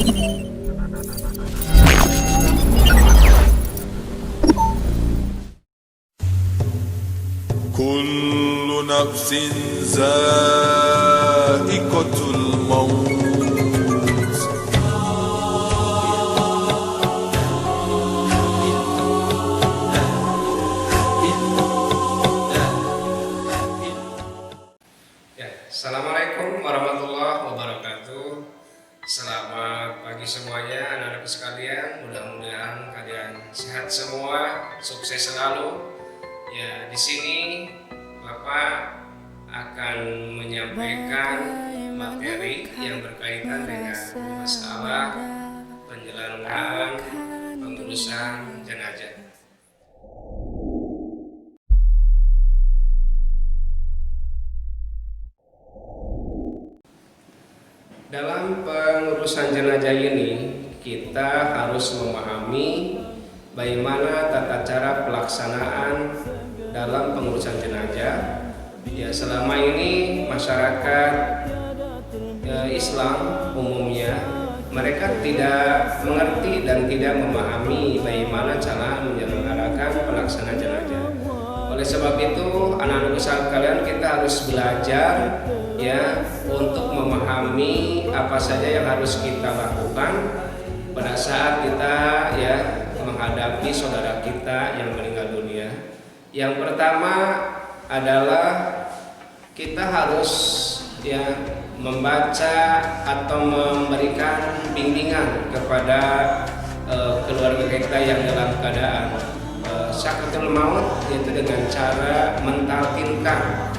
Kullu nafsin za'iqatul maut. Assalamualaikum warahmatullahi wabarakatuh. Selamat pagi semuanya anak-anak sekalian. Mudah-mudahan kalian sehat semua, sukses selalu. Ya, di sini Bapak akan menyampaikan materi yang berkaitan dengan masalah penyelenggaraan pengurusan jenazah. Dalam pengurusan jenazah ini, kita harus memahami bagaimana tata cara pelaksanaan dalam pengurusan jenazah. Ya, selama ini masyarakat Islam umumnya mereka tidak mengerti dan tidak memahami bagaimana cara menyelenggarakan pelaksanaan jenazah. Oleh sebab itu, anak-anak sekalian, kita harus belajar ya untuk memahami apa saja yang harus kita lakukan pada saat kita ya menghadapi saudara kita yang meninggal dunia. Yang pertama adalah kita harus ya membaca atau memberikan bimbingan kepada keluarga kita yang dalam keadaan sakaratul maut, yaitu dengan cara mentalkinkan,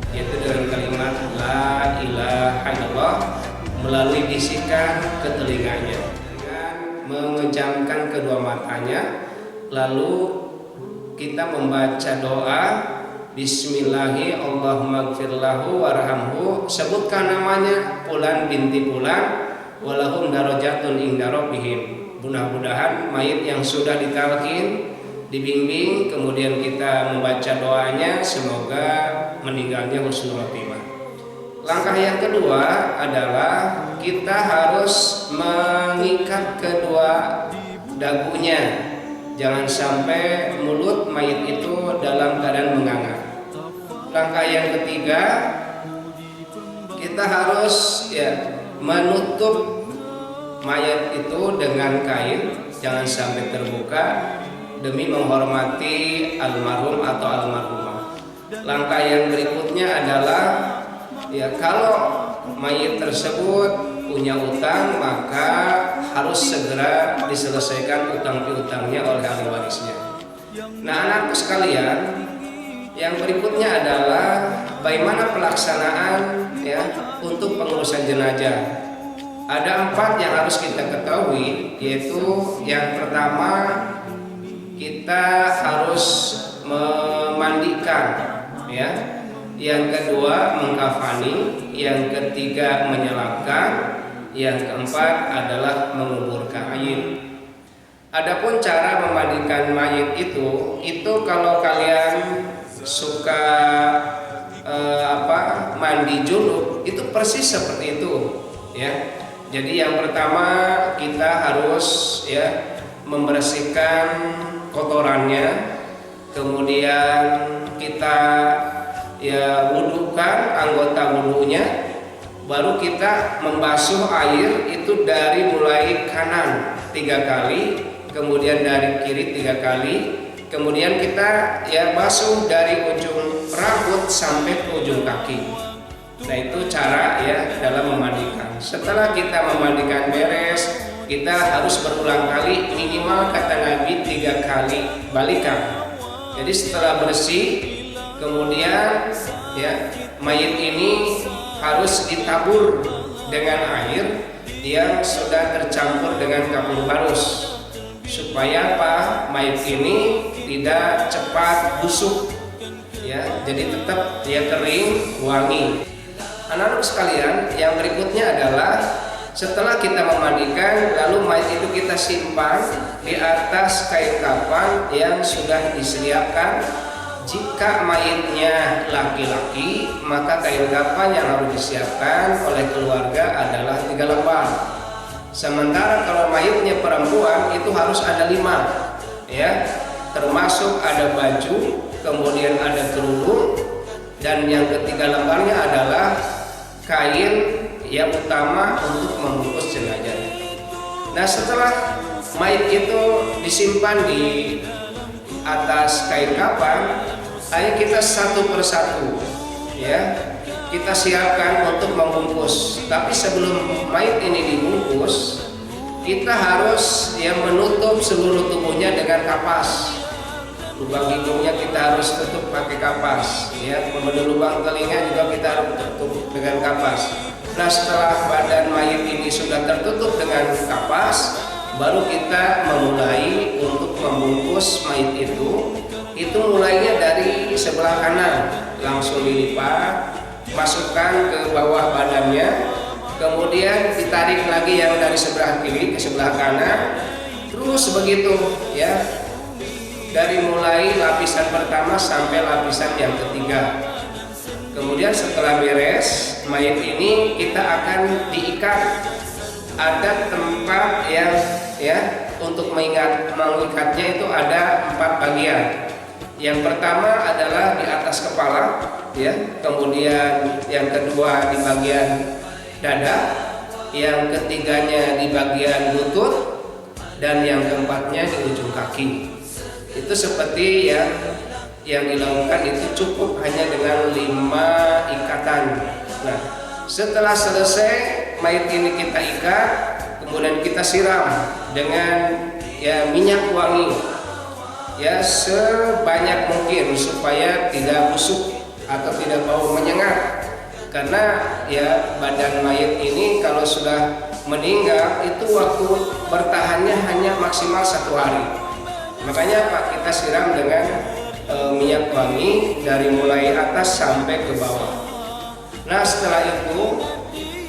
yaitu dengan kalimat la ilaha illallah melalui bisikan ke telinganya, dengan memejamkan kedua matanya, lalu kita membaca doa Bismillahi Allahumma gfirlahu warhamhu, sebutkan namanya Fulan binti Fulan walahum darajatun inda rabbihim. Mudah-mudahan mayit yang sudah ditalkin dibimbing, kemudian kita membaca doanya, semoga meninggalnya husnul khotimah. Langkah yang kedua adalah kita harus mengikat kedua dagunya, jangan sampai mulut mayit itu dalam keadaan menganga. Langkah yang ketiga, kita harus ya menutup mayat itu dengan kain, jangan sampai terbuka, demi menghormati almarhum atau almarhumah. Langkah yang berikutnya adalah ya kalau mayit tersebut punya utang, maka harus segera diselesaikan utang piutangnya oleh ahli warisnya. Nah, anakku sekalian, yang berikutnya adalah bagaimana pelaksanaan ya untuk pengurusan jenazah. Ada 4 yang harus kita ketahui, yaitu yang pertama, kita harus memandikan ya. Yang kedua mengkafani, yang ketiga menyelamkan, yang keempat adalah menguburkan mayit. Adapun cara memandikan mayit itu kalau kalian suka mandi junub, itu persis seperti itu ya. Jadi yang pertama kita harus ya membersihkan kotorannya, kemudian kita ya wudukan anggota wudunya, baru kita membasuh air itu dari mulai kanan 3 kali, kemudian dari kiri 3 kali, kemudian kita ya basuh dari ujung rambut sampai ke ujung kaki. Nah, itu cara ya dalam memandikan. Setelah kita memandikan beres, kita harus berulang kali, minimal kata Nabi 3 kali balikan. Jadi setelah bersih, kemudian ya mayit ini harus ditabur dengan air yang sudah tercampur dengan kapur barus, supaya mayit ini tidak cepat busuk ya, jadi tetap dia kering, wangi. Anak-anak sekalian, yang berikutnya adalah setelah kita memandikan, lalu mayit itu kita simpan di atas kain kafan yang sudah disediakan. Jika mayitnya laki-laki, maka kain kafan yang harus disiapkan oleh keluarga adalah 3 lembar. Sementara kalau mayitnya perempuan itu harus ada 5, ya, termasuk ada baju, kemudian ada kerudung, dan yang ketiga lembarnya adalah kain yang utama untuk membungkus jenazah. Nah, setelah mayit itu disimpan di atas kain kafan, ayo kita satu persatu, ya, kita siapkan untuk membungkus. Tapi sebelum mayit ini dibungkus, kita harus menutup seluruh tubuhnya dengan kapas. Lubang hidungnya kita harus tutup pakai kapas, ya. Kemudian lubang telinga juga kita harus tutup dengan kapas. Nah, setelah badan mayit ini sudah tertutup dengan kapas, baru kita memulai untuk membungkus mayit itu. Itu mulainya dari sebelah kanan, langsung dilipat, masukkan ke bawah badannya, kemudian ditarik lagi yang dari sebelah kiri ke sebelah kanan, terus begitu, ya, dari mulai lapisan pertama sampai lapisan yang ketiga. Kemudian setelah beres mayit ini, kita akan diikat. Ada tempat yang, ya, untuk mengikatnya itu ada 4 bagian. Yang pertama adalah di atas kepala, ya. Kemudian yang kedua di bagian dada, yang ketiganya di bagian lutut, dan yang keempatnya di ujung kaki. Itu seperti yang dilakukan itu cukup hanya dengan 5 ikatan. Nah, setelah selesai mayit ini kita ikat, kemudian kita siram dengan minyak wangi, ya, sebanyak mungkin supaya tidak busuk atau tidak bau menyengat. Karena ya badan mayit ini kalau sudah meninggal itu waktu bertahannya hanya maksimal 1 hari. Makanya Pak, kita siram dengan minyak wangi dari mulai atas sampai ke bawah. Nah, setelah itu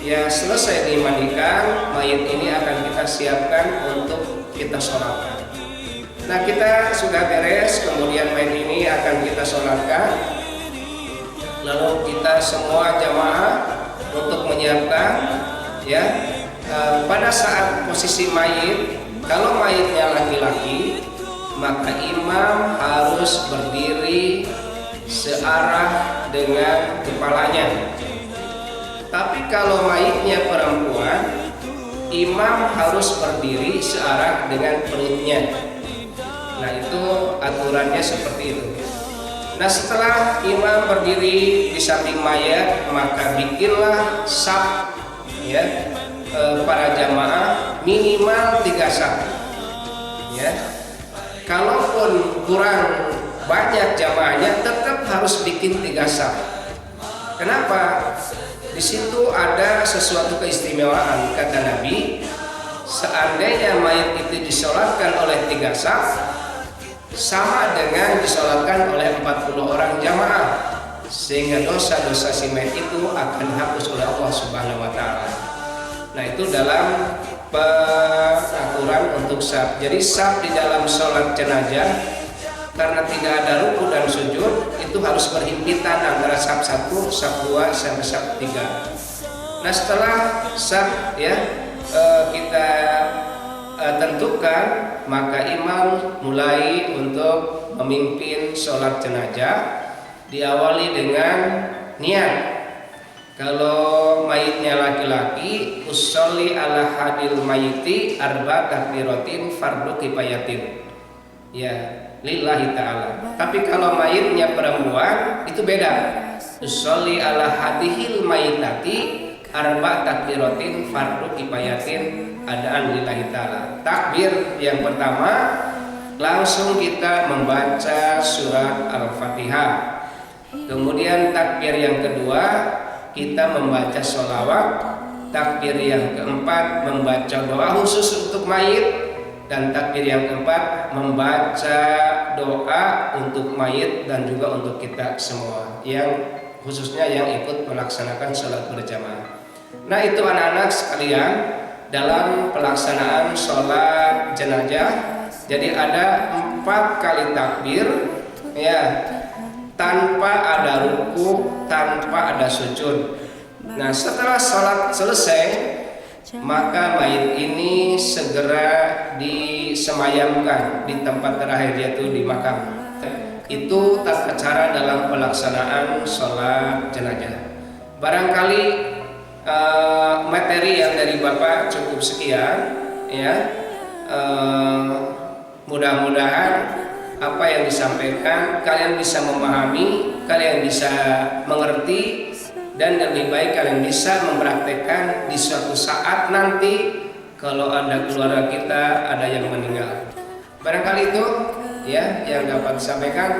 ya selesai dimandikan, mayit ini akan kita siapkan untuk kita sholatkan. Nah, kita sudah beres, kemudian mayit ini akan kita sholatkan. Lalu kita semua jamaah untuk menyiapkan, ya, pada saat posisi mayit, kalau mayitnya laki-laki, maka imam harus berdiri searah dengan kepalanya. Tapi kalau mayitnya perempuan, imam harus berdiri searah dengan perutnya. Nah, itu aturannya seperti itu. Nah, setelah imam berdiri di samping mayat, maka bikinlah saf, ya, para jamaah minimal 3 saf, ya. Kalaupun kurang banyak jamaahnya, tetap harus bikin 3 saf. Kenapa? Di situ ada sesuatu keistimewaan, kata Nabi. Seandainya mayit itu disolatkan oleh 3 saf, sama dengan disolatkan oleh 40 orang jamaah, sehingga dosa-dosa si mayit itu akan hapus oleh Allah Subhanahu wa Ta'ala. Nah, itu dalam peraturan untuk saf. Jadi saf di dalam sholat jenazah, karena tidak ada ruku dan sujud, itu harus berhimpitan antara saf 1, saf 2 sampai saf 3. Nah, setelah saf, ya, kita tentukan, maka imam mulai untuk memimpin sholat jenazah. Diawali dengan niat. Kalau mayitnya laki-laki, usolli ala hadil mayiti arba takbiratin fardu kifayatin, ya, lillahi ta'ala. Tapi kalau mayitnya perempuan itu beda. Usolli ala hadihil mayitati arba takbiratin fardu kifayatin adaan lillahi ta'ala. Takbir yang pertama, langsung kita membaca surat Al-Fatihah. Kemudian takbir yang kedua, kita membaca sholawat. Takbir yang keempat, membaca doa khusus untuk mayit. Dan takbir yang keempat, membaca doa untuk mayit dan juga untuk kita semua, yang khususnya yang ikut melaksanakan sholat berjamaah. Nah, itu anak-anak sekalian, dalam pelaksanaan sholat jenazah, jadi ada 4 kali takbir, ya, tanpa ada ruku, tanpa ada sujud. Nah, setelah sholat selesai, maka mayit ini segera disemayamkan di tempat terakhir, yaitu di makam. Itu tata cara dalam pelaksanaan sholat jenazah. Barangkali materi yang dari Bapak cukup sekian, ya. Mudah-mudahan apa yang disampaikan kalian bisa memahami, kalian bisa mengerti, dan lebih baik kalian bisa mempraktekkan di suatu saat nanti kalau ada keluarga kita ada yang meninggal. Barangkali itu ya yang dapat disampaikan.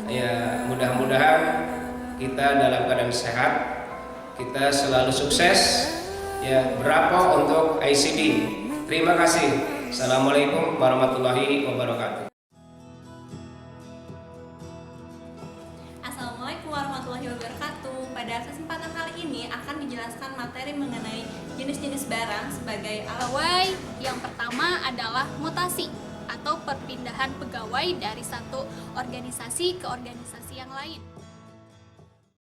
Ya, mudah-mudahan kita dalam keadaan sehat, kita selalu sukses, ya, berapa untuk ICD. Terima kasih. Assalamualaikum warahmatullahi wabarakatuh. Assalamualaikum warahmatullahi wabarakatuh. Pada kesempatan kali ini akan dijelaskan materi mengenai jenis-jenis barang sebagai Pegawai yang pertama adalah mutasi atau perpindahan pegawai dari satu organisasi ke organisasi yang lain.